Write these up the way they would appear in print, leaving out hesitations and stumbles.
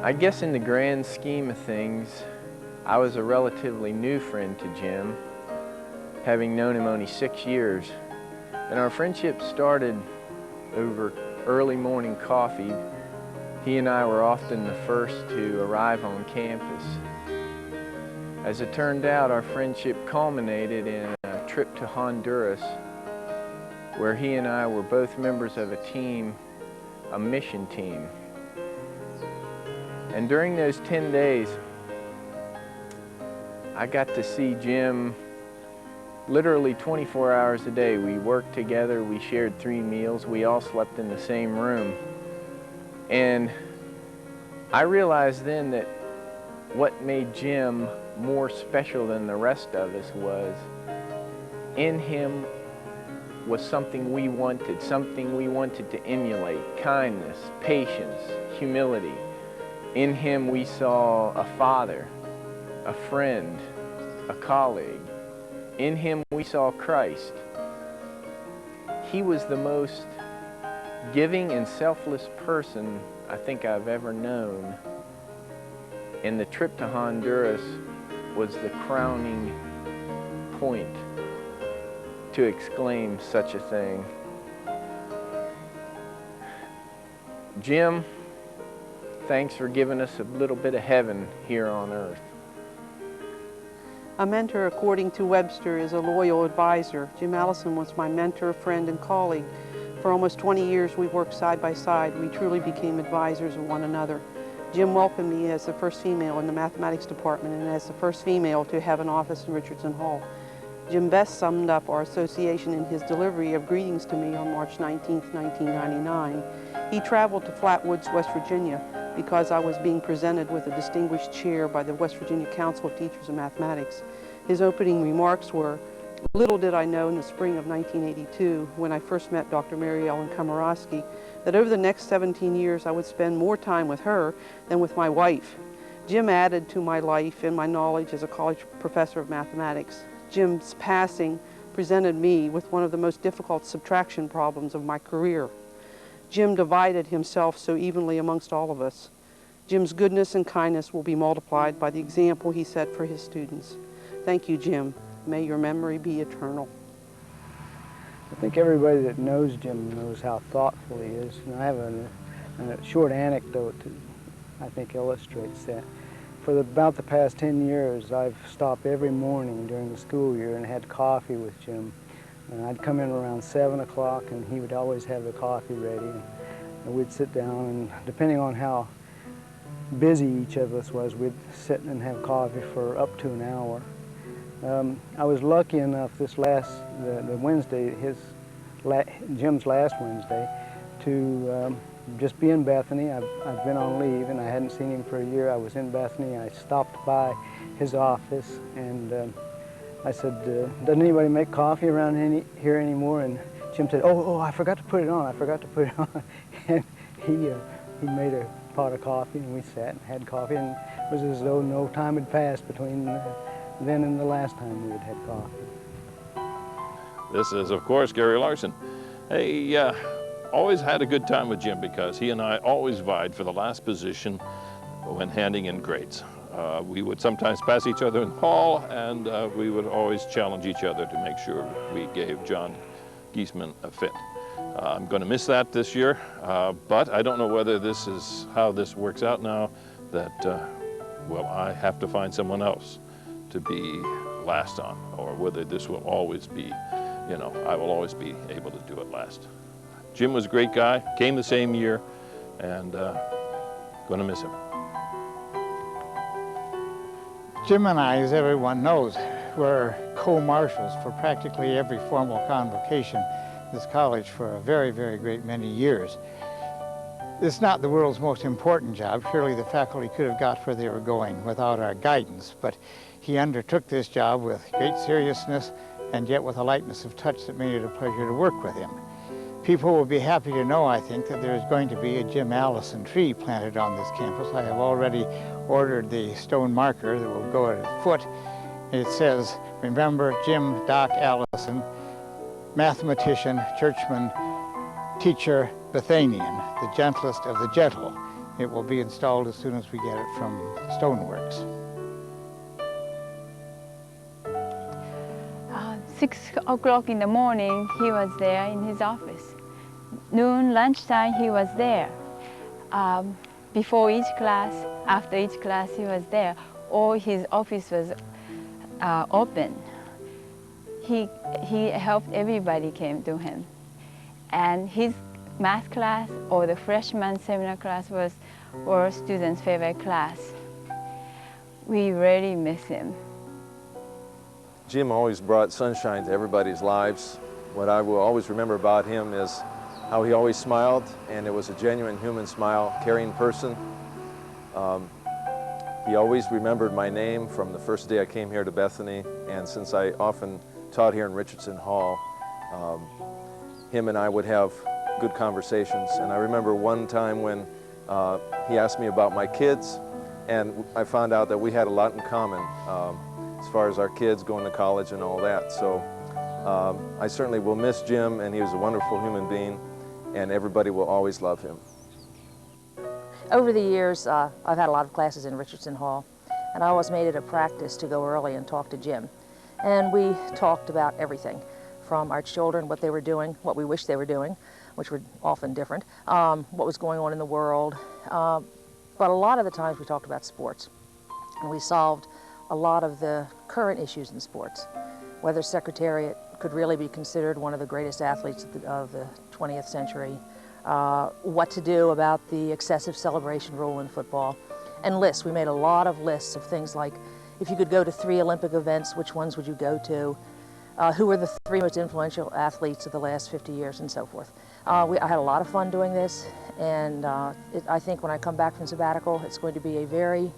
I guess in the grand scheme of things, I was a relatively new friend to Jim, having known him only 6 years. And our friendship started over early morning coffee. He and I were often the first to arrive on campus. As it turned out, our friendship culminated in a trip to Honduras, where he and I were both members of a team, a mission team. And during those 10 days, I got to see Jim literally 24 hours a day. We worked together, we shared 3 meals, we all slept in the same room. And I realized then that what made Jim more special than the rest of us was, in him was something we wanted to emulate: kindness, patience, humility. In him we saw a father, a friend, a colleague. In him we saw Christ. He was the most giving and selfless person I think I've ever known. And the trip to Honduras was the crowning point to exclaim such a thing. Jim, thanks for giving us a little bit of heaven here on earth. A mentor, according to Webster, is a loyal advisor. Jim Allison was my mentor, friend, and colleague. For almost 20 years, we worked side by side. We truly became advisors of one another. Jim welcomed me as the first female in the mathematics department and as the first female to have an office in Richardson Hall. Jim best summed up our association in his delivery of greetings to me on March 19, 1999. He traveled to Flatwoods, West Virginia, because I was being presented with a distinguished chair by the West Virginia Council of Teachers of Mathematics. His opening remarks were, "Little did I know in the spring of 1982, when I first met Dr. Mary Ellen Komorowski, that over the next 17 years I would spend more time with her than with my wife." Jim added to my life and my knowledge as a college professor of mathematics. Jim's passing presented me with one of the most difficult subtraction problems of my career. Jim divided himself so evenly amongst all of us. Jim's goodness and kindness will be multiplied by the example he set for his students. Thank you, Jim. May your memory be eternal. I think everybody that knows Jim knows how thoughtful he is. And I have a short anecdote that I think illustrates that. For about the past 10 years, I've stopped every morning during the school year and had coffee with Jim. And I'd come in around 7 o'clock and he would always have the coffee ready. And we'd sit down, and depending on how busy each of us was, we'd sit and have coffee for up to an hour. I was lucky enough this the Wednesday, Jim's last Wednesday, to just be in Bethany. I've been on leave and I hadn't seen him for a year. I was in Bethany. I stopped by his office and I said, doesn't anybody make coffee around here anymore? And Jim said, oh, I forgot to put it on. I forgot to put it on. And he made a pot of coffee and we sat and had coffee, and it was as though no time had passed between then and the last time we had had coffee. This is, of course, Gary Larson. Hey, always had a good time with Jim because he and I always vied for the last position when handing in grades. We would sometimes pass each other in the hall, and we would always challenge each other to make sure we gave John Giesman a fit. I'm going to miss that this year, but I don't know whether this is how this works out now, that, well, I have to find someone else to be last on, or whether this will always be, you know, I will always be able to do it last. Jim was a great guy, came the same year, and going to miss him. Jim and I, as everyone knows, were co-marshals for practically every formal convocation in this college for a very, very great many years. It's not the world's most important job. Surely the faculty could have got where they were going without our guidance, but he undertook this job with great seriousness and yet with a lightness of touch that made it a pleasure to work with him. People will be happy to know, I think, that there's going to be a Jim Allison tree planted on this campus. I have already ordered the stone marker that will go at its foot. It says, "Remember Jim Doc Allison, mathematician, churchman, teacher, Bethanian, the gentlest of the gentle." It will be installed as soon as we get it from Stoneworks. 6 o'clock in the morning, he was there in his office. Noon, lunchtime, he was there. Before each class, after each class, he was there. All his office was open. He helped everybody came to him. And his math class or the freshman seminar class was our students' favorite class. We really miss him. Jim always brought sunshine to everybody's lives. What I will always remember about him is how he always smiled, and it was a genuine human smile, caring person. He always remembered my name from the first day I came here to Bethany, and since I often taught here in Richardson Hall, him and I would have good conversations. And I remember one time when he asked me about my kids, and I found out that we had a lot in common as far as our kids going to college and all that. So I certainly will miss Jim, and he was a wonderful human being, and everybody will always love him. Over the years, I've had a lot of classes in Richardson Hall, and I always made it a practice to go early and talk to Jim. And we talked about everything, from our children, what they were doing, what we wished they were doing, which were often different, what was going on in the world. But a lot of the times we talked about sports, and we solved a lot of the current issues in sports. Whether Secretariat could really be considered one of the greatest athletes of the 20th century, what to do about the excessive celebration rule in football, and lists. We made a lot of lists of things like, if you could go to 3 Olympic events, which ones would you go to? Who were the 3 most influential athletes of the last 50 years, and so forth. I had a lot of fun doing this, and I think when I come back from sabbatical, it's going to be a very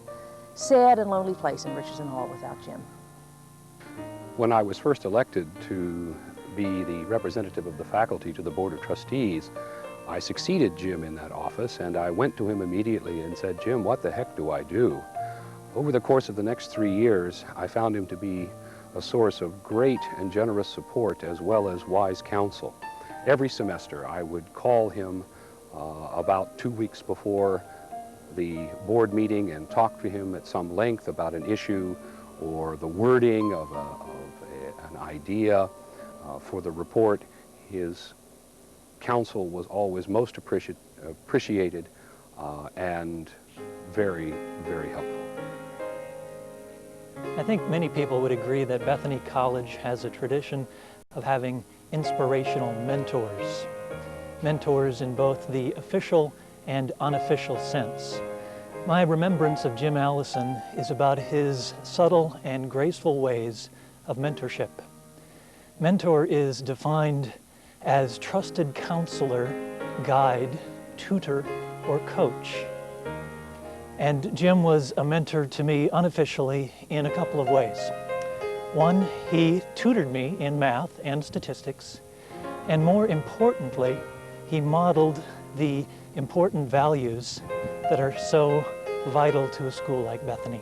sad and lonely place in Richardson Hall without Jim. When I was first elected to be the representative of the faculty to the Board of Trustees, I succeeded Jim in that office, and I went to him immediately and said, "Jim, what the heck do I do?" Over the course of the next 3 years, I found him to be a source of great and generous support as well as wise counsel. Every semester, I would call him about 2 weeks before the board meeting and talk to him at some length about an issue or the wording of an idea for the report. His counsel was always most appreciated and very, very helpful. I think many people would agree that Bethany College has a tradition of having inspirational mentors. Mentors in both the official and unofficial sense. My remembrance of Jim Allison is about his subtle and graceful ways of mentorship. Mentor is defined as trusted counselor, guide, tutor, or coach. And Jim was a mentor to me unofficially in a couple of ways. One, he tutored me in math and statistics, and more importantly, he modeled the important values that are so vital to a school like Bethany.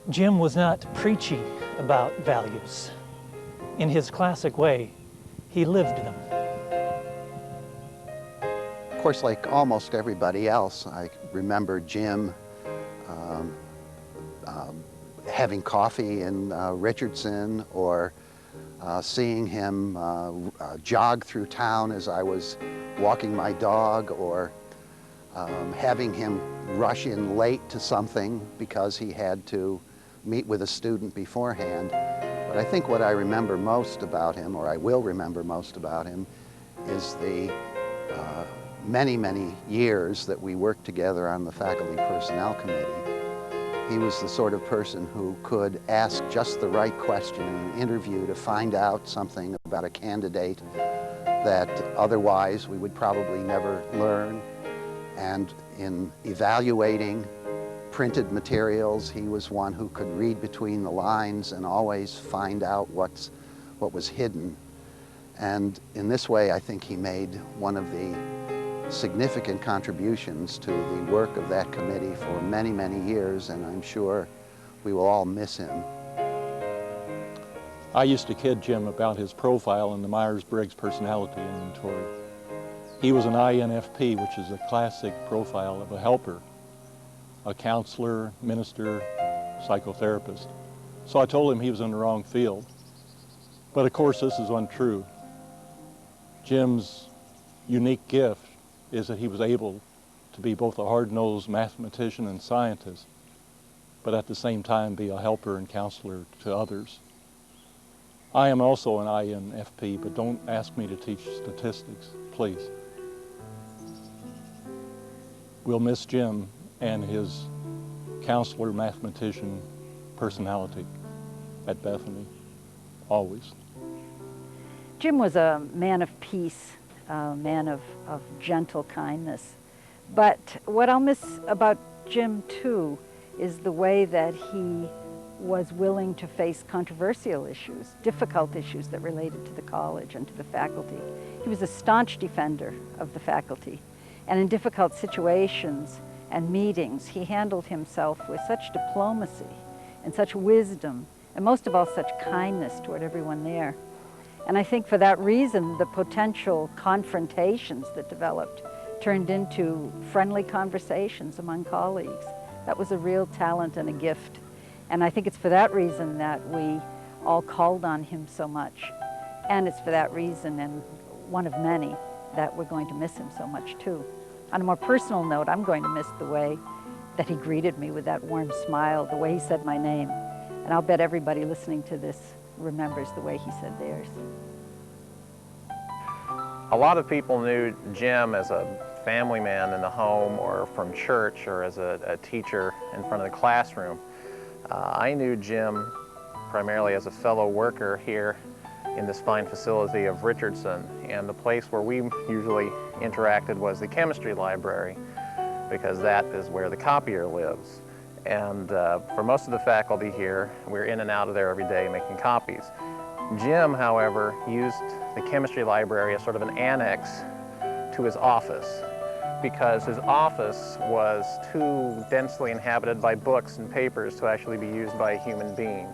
Jim was not preachy about values. In his classic way, he lived them. Of course, like almost everybody else, I remember Jim having coffee in Richardson, or seeing him jog through town as I was walking my dog, or having him rush in late to something because he had to meet with a student beforehand. But I think what I remember most about him, or I will remember most about him, is the many, many years that we worked together on the Faculty Personnel Committee. He was the sort of person who could ask just the right question in an interview to find out something about a candidate that otherwise we would probably never learn. And in evaluating printed materials, he was one who could read between the lines and always find out what was hidden. And in this way, I think he made one of the significant contributions to the work of that committee for many, many years, and I'm sure we will all miss him. I used to kid Jim about his profile in the Myers-Briggs personality inventory. He was an INFP, which is a classic profile of a helper, a counselor, minister, psychotherapist. So I told him he was in the wrong field. But of course this is untrue. Jim's unique gift is that he was able to be both a hard-nosed mathematician and scientist, but at the same time be a helper and counselor to others. I am also an INFP, but don't ask me to teach statistics, please. We'll miss Jim and his counselor, mathematician personality at Bethany, always. Jim was a man of peace, a man of gentle kindness. But what I'll miss about Jim too is the way that he was willing to face controversial issues, difficult issues that related to the college and to the faculty. He was a staunch defender of the faculty. And in difficult situations and meetings, he handled himself with such diplomacy and such wisdom, and most of all, such kindness toward everyone there. And I think for that reason, the potential confrontations that developed turned into friendly conversations among colleagues. That was a real talent and a gift. And I think it's for that reason that we all called on him so much. And it's for that reason, and one of many, that we're going to miss him so much too. On a more personal note, I'm going to miss the way that he greeted me with that warm smile, the way he said my name. And I'll bet everybody listening to this remembers the way he said theirs. A lot of people knew Jim as a family man in the home or from church or as a teacher in front of the classroom. I knew Jim primarily as a fellow worker here in this fine facility of Richardson, and the place where we usually interacted was the chemistry library, because that is where the copier lives. And for most of the faculty here, we're in and out of there every day making copies. Jim, however, used the chemistry library as sort of an annex to his office, because his office was too densely inhabited by books and papers to actually be used by a human being.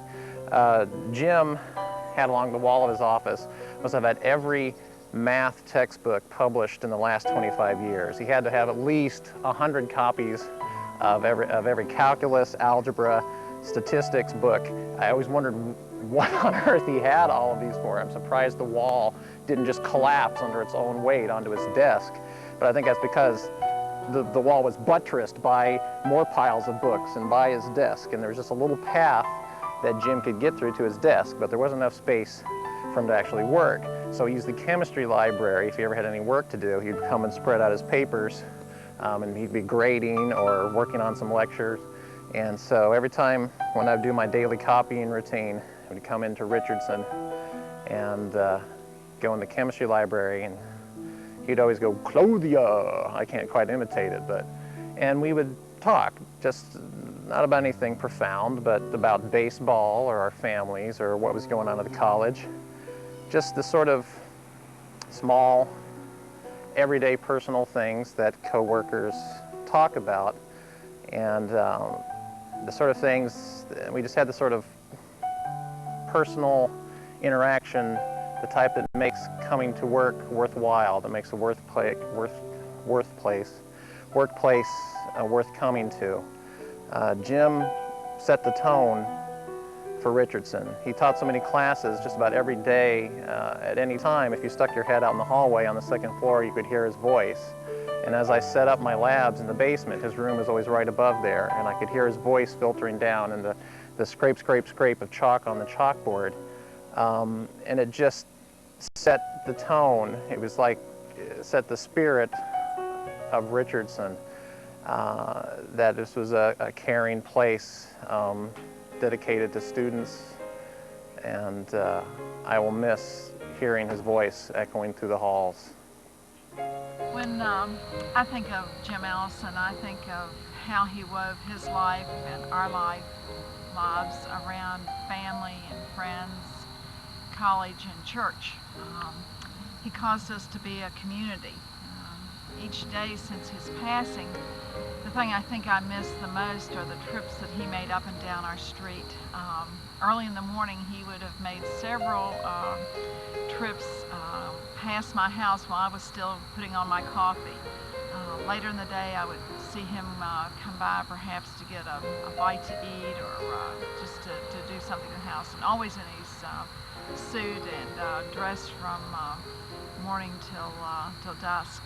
Jim had along the wall of his office must have had every math textbook published in the last 25 years. He had to have at least 100 copies of every calculus, algebra, statistics book. I always wondered what on earth he had all of these for. I'm surprised the wall didn't just collapse under its own weight onto his desk. But I think that's because the wall was buttressed by more piles of books and by his desk, and there was just a little path that Jim could get through to his desk, but there wasn't enough space for him to actually work. So he used the chemistry library. If he ever had any work to do, he'd come and spread out his papers, and he'd be grading or working on some lectures. And so every time when I'd do my daily copying routine, I would come into Richardson and go in the chemistry library, and he'd always go, "Clothia." I can't quite imitate it, and we would talk, just not about anything profound, but about baseball or our families or what was going on at the college. Just the sort of small, everyday personal things that coworkers talk about, and the sort of things, we just had the sort of personal interaction, the type that makes coming to work worthwhile, that makes a workplace worth coming to. Jim set the tone for Richardson. He taught so many classes just about every day. At any time, if you stuck your head out in the hallway on the second floor, you could hear his voice. And as I set up my labs in the basement, his room was always right above there, and I could hear his voice filtering down and the scrape, scrape, scrape of chalk on the chalkboard. And it just set the tone. It was like, it set the spirit of Richardson. That this was a caring place dedicated to students, and I will miss hearing his voice echoing through the halls. When I think of Jim Allison, I think of how he wove his life and our lives around family and friends, college and church. He caused us to be a community. Each day since his passing, the thing I think I miss the most are the trips that he made up and down our street. Early in the morning, he would have made several trips past my house while I was still putting on my coffee. Later in the day, I would see him come by perhaps to get a bite to eat or just to do something in the house, and always in his suit and dressed from morning till dusk.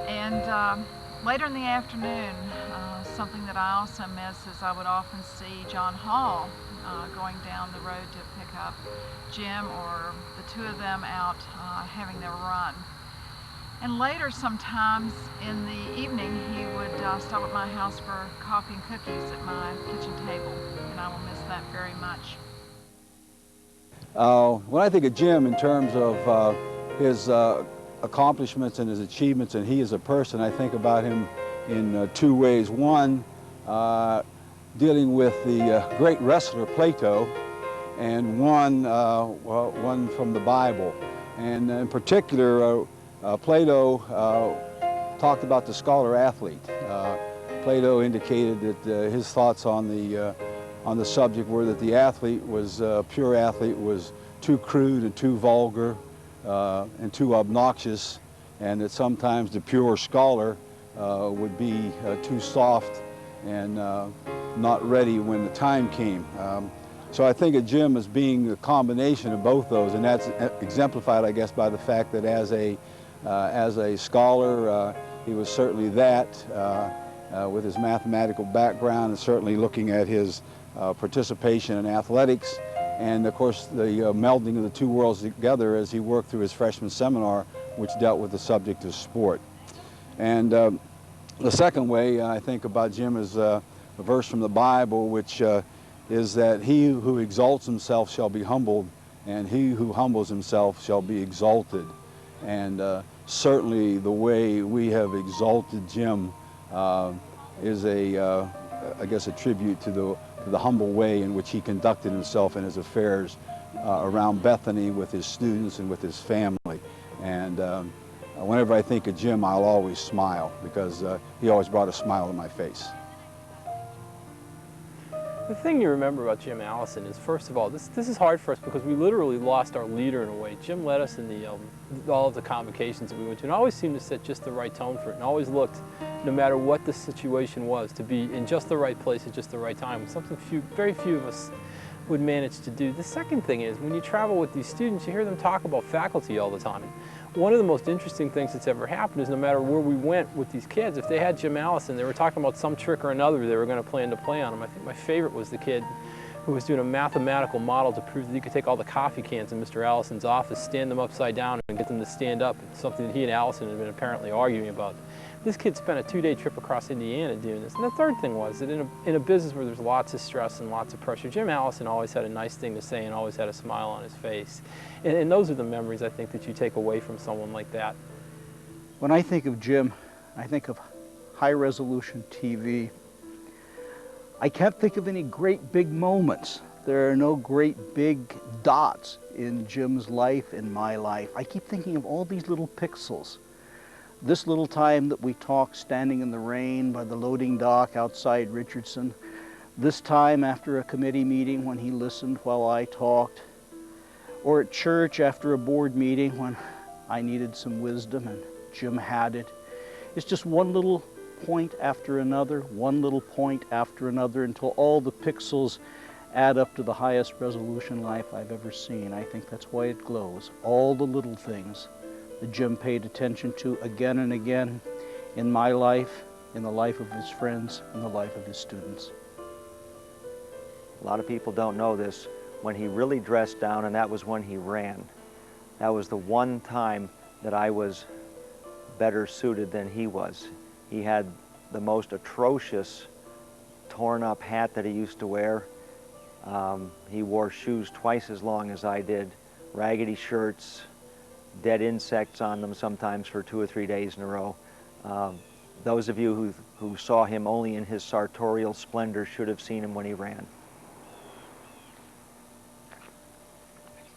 And later in the afternoon, something that I also miss is I would often see John Hall going down the road to pick up Jim, or the two of them out having their run. And later, sometimes in the evening, he would stop at my house for coffee and cookies at my kitchen table, and I will miss that very much. When I think of Jim in terms of his accomplishments and his achievements and he as a person, I think about him in two ways. One, dealing with the great wrestler Plato, and one from the Bible. And in particular, Plato talked about the scholar-athlete. Plato indicated that his thoughts on the subject were that the athlete was, pure athlete was too crude and too vulgar and too obnoxious, and that sometimes the pure scholar would be too soft and not ready when the time came. So I think of Jim as being a combination of both those, and that's exemplified, I guess, by the fact that as a scholar, he was certainly that with his mathematical background, and certainly looking at his participation in athletics, and of course the melding of the two worlds together as he worked through his freshman seminar, which dealt with the subject of sport. And the second way I think about Jim is a verse from the Bible, which is that he who exalts himself shall be humbled, and he who humbles himself shall be exalted. And certainly the way we have exalted Jim is I guess a tribute to the humble way in which he conducted himself in his affairs around Bethany with his students and with his family. And whenever I think of Jim, I'll always smile, because he always brought a smile to my face. The thing you remember about Jim Allison is, first of all, this is hard for us because we literally lost our leader in a way. Jim led us in all of the convocations that we went to, and always seemed to set just the right tone for it, and always looked, no matter what the situation was, to be in just the right place at just the right time. Something very few of us would manage to do. The second thing is, when you travel with these students, you hear them talk about faculty all the time. One of the most interesting things that's ever happened is, no matter where we went with these kids, if they had Jim Allison, they were talking about some trick or another they were going to plan to play on him. I think my favorite was the kid who was doing a mathematical model to prove that you could take all the coffee cans in Mr. Allison's office, stand them upside down, and get them to stand up. It's something that he and Allison had been apparently arguing about. This kid spent a 2-day trip across Indiana doing this. And the third thing was that in a business where there's lots of stress and lots of pressure, Jim Allison always had a nice thing to say and always had a smile on his face. And those are the memories, I think, that you take away from someone like that. When I think of Jim, I think of high-resolution TV. I can't think of any great big moments. There are no great big dots in Jim's life, in my life. I keep thinking of all these little pixels. This little time that we talked standing in the rain by the loading dock outside Richardson. This time after a committee meeting when he listened while I talked. Or at church after a board meeting when I needed some wisdom and Jim had it. It's just one little point after another, one little point after another, until all the pixels add up to the highest resolution life I've ever seen. I think that's why it glows. All the little things that Jim paid attention to again and again in my life, in the life of his friends, in the life of his students. A lot of people don't know this. When he really dressed down, and that was when he ran, that was the one time that I was better suited than he was. He had the most atrocious torn up hat that he used to wear. He wore shoes twice as long as I did, raggedy shirts, dead insects on them sometimes for 2 or 3 days in a row. Those of you who saw him only in his sartorial splendor should have seen him when he ran.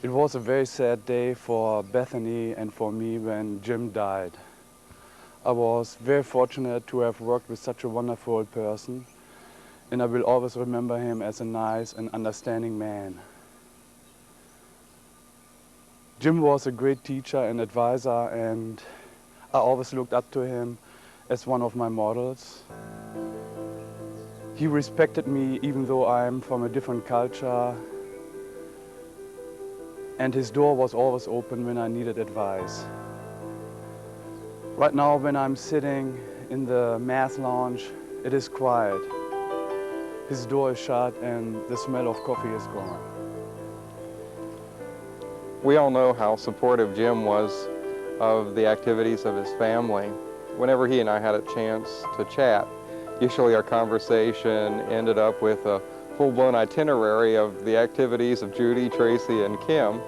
It was a very sad day for Bethany and for me when Jim died. I was very fortunate to have worked with such a wonderful person, and I will always remember him as a nice and understanding man. Jim was a great teacher and advisor, and I always looked up to him as one of my models. He respected me even though I'm from a different culture, and his door was always open when I needed advice. Right now, when I'm sitting in the math lounge, it is quiet. His door is shut and the smell of coffee is gone. We all know how supportive Jim was of the activities of his family. Whenever he and I had a chance to chat, usually our conversation ended up with a full-blown itinerary of the activities of Judy, Tracy, and Kim.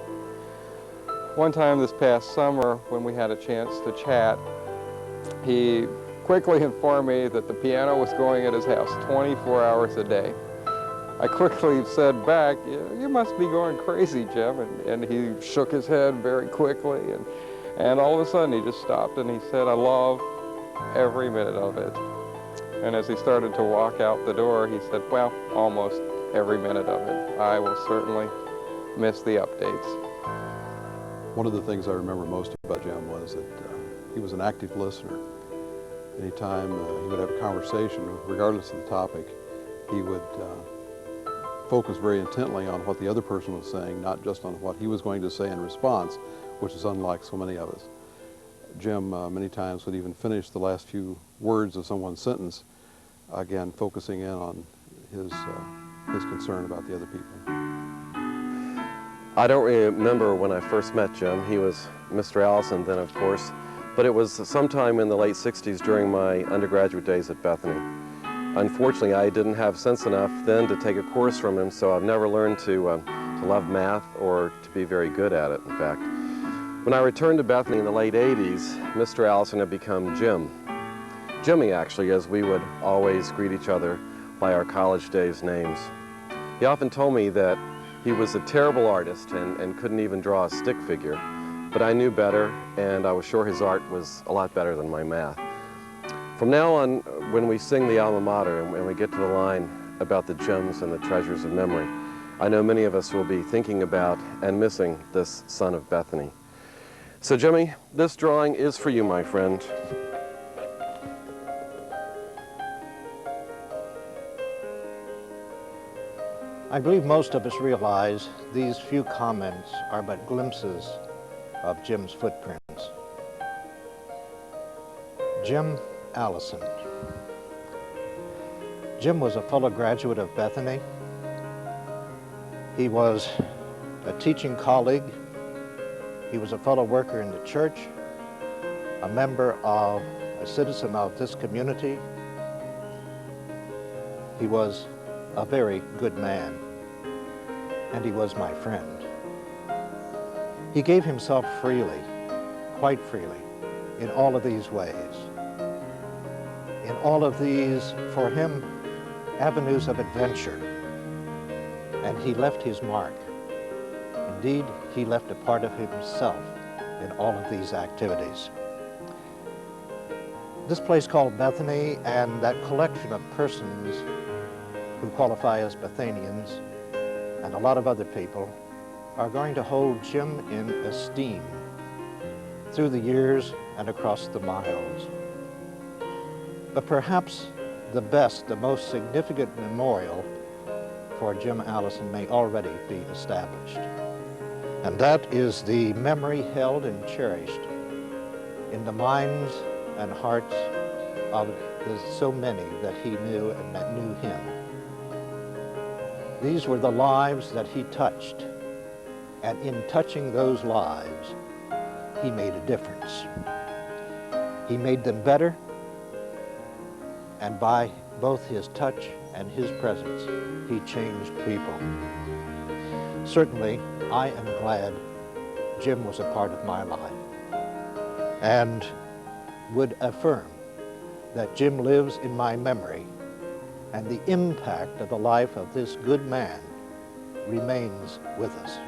One time this past summer, when we had a chance to chat, he quickly informed me that the piano was going at his house 24 hours a day. I quickly said back, "You must be going crazy, Jim," and he shook his head very quickly, and all of a sudden he just stopped and he said, "I love every minute of it." And as he started to walk out the door, he said, "Well, almost every minute of it. I will certainly miss the updates." One of the things I remember most about Jim was that he was an active listener. Anytime he would have a conversation, regardless of the topic, he would focus very intently on what the other person was saying, not just on what he was going to say in response, which is unlike so many of us. Jim many times would even finish the last few words of someone's sentence, again focusing in on his concern about the other people. I don't remember when I first met Jim. He was Mr. Allison then, of course, but it was sometime in the late 60s during my undergraduate days at Bethany. Unfortunately, I didn't have sense enough then to take a course from him, so I've never learned to love math or to be very good at it, in fact. When I returned to Bethany in the late 80s, Mr. Allison had become Jim. Jimmy, actually, as we would always greet each other by our college days' names. He often told me that he was a terrible artist and couldn't even draw a stick figure, but I knew better, and I was sure his art was a lot better than my math. From now on, when we sing the alma mater and we get to the line about the gems and the treasures of memory, I know many of us will be thinking about and missing this son of Bethany. So Jimmy, this drawing is for you, my friend. I believe most of us realize these few comments are but glimpses of Jim's footprints. Jim Allison. Jim was a fellow graduate of Bethany. He was a teaching colleague. He was a fellow worker in the church, a citizen of this community. He was a very good man, and he was my friend. He gave himself freely, quite freely, in all of these ways. In all of these, for him, avenues of adventure. And he left his mark. Indeed, he left a part of himself in all of these activities. This place called Bethany and that collection of persons who qualify as Bethanians and a lot of other people are going to hold Jim in esteem through the years and across the miles. But perhaps the best, the most significant memorial for Jim Allison may already be established. And that is the memory held and cherished in the minds and hearts of so many that he knew and that knew him. These were the lives that he touched, and in touching those lives, he made a difference. He made them better, and by both his touch and his presence, he changed people. Certainly, I am glad Jim was a part of my life, and would affirm that Jim lives in my memory, and the impact of the life of this good man remains with us.